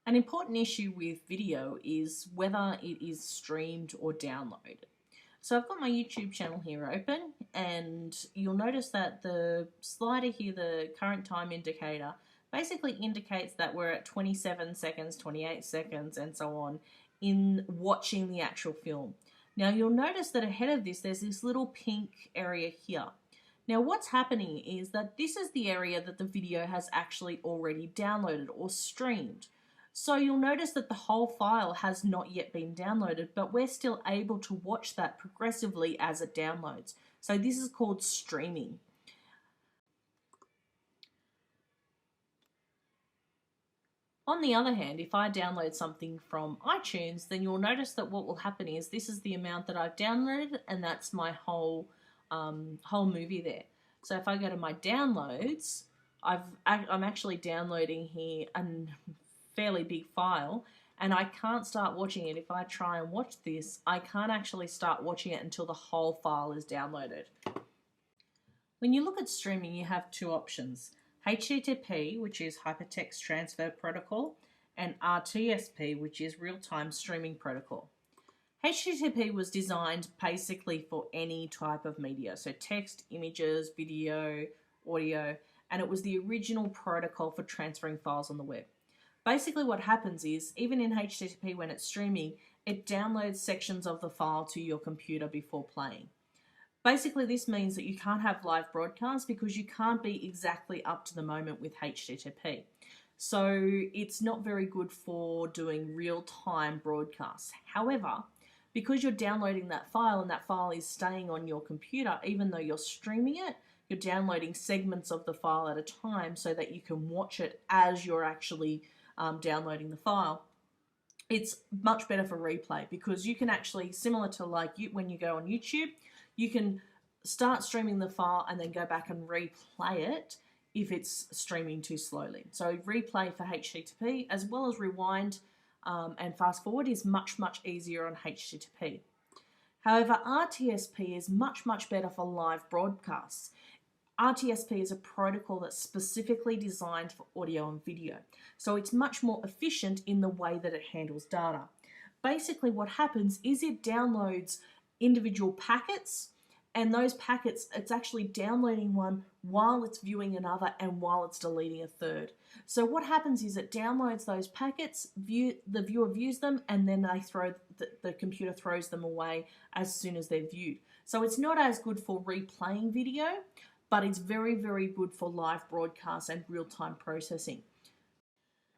An important issue with video is whether it is streamed or downloaded. So I've got my YouTube channel here open, and you'll notice that the slider here, the current time indicator, basically indicates that we're at 27 seconds, 28 seconds, and so on in watching the actual film. Now you'll notice that ahead of this, there's this little pink area here. Now what's happening is that this is the area that the video has actually already downloaded or streamed. So you'll notice that the whole file has not yet been downloaded, but we're still able to watch that progressively as it downloads. So this is called streaming. On the other hand, if I download something from iTunes, then you'll notice that what will happen is this is the amount that I've downloaded, and that's my whole movie there. So if I go to my downloads, I'm actually downloading here a fairly big file, and I can't start watching it. If I try and watch this, I can't actually start watching it until the whole file is downloaded. When you look at streaming, you have two options: HTTP, which is Hypertext Transfer Protocol, and RTSP, which is Real-Time Streaming Protocol. HTTP was designed basically for any type of media, so text, images, video, audio, and it was the original protocol for transferring files on the web. Basically what happens is, even in HTTP when it's streaming, it downloads sections of the file to your computer before playing. Basically this means that you can't have live broadcasts because you can't be exactly up to the moment with HTTP. So it's not very good for doing real-time broadcasts. However, because you're downloading that file and that file is staying on your computer, even though you're streaming it, you're downloading segments of the file at a time so that you can watch it as you're actually downloading the file. It's much better for replay because you can actually, similar to like when you go on YouTube, you can start streaming the file and then go back and replay it if it's streaming too slowly. So replay for HTTP as well as rewind and fast forward is much easier on HTTP. However, RTSP is much better for live broadcasts. RTSP is a protocol that's specifically designed for audio and video. So it's much more efficient in the way that it handles data. Basically what happens is it downloads individual packets, and those packets, it's actually downloading one while it's viewing another and while it's deleting a third. So what happens is it downloads those packets, the viewer views them, and then the computer throws them away as soon as they're viewed. So it's not as good for replaying video, but it's very good for live broadcasts and real-time processing.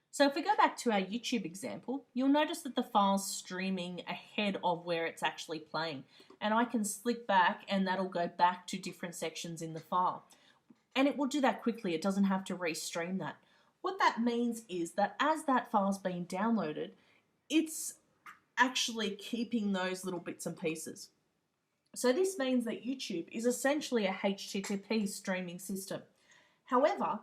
So if we go back to our YouTube example, you'll notice that the file's streaming ahead of where it's actually playing. And I can flick back and that'll go back to different sections in the file. And it will do that quickly, it doesn't have to restream that. What that means is that as that file's being downloaded, it's actually keeping those little bits and pieces. So this means that YouTube is essentially a HTTP streaming system. However,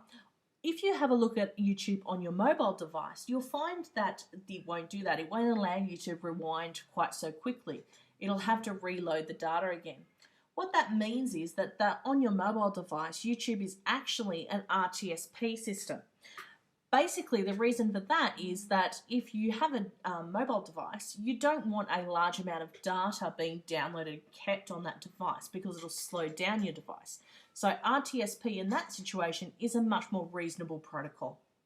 if you have a look at YouTube on your mobile device, you'll find that it won't do that. It won't allow you to rewind quite so quickly. It'll have to reload the data again. What that means is that on your mobile device, YouTube is actually an RTSP system. Basically, the reason for that is that if you have a mobile device, you don't want a large amount of data being downloaded and kept on that device because it'll slow down your device. So RTSP in that situation is a much more reasonable protocol.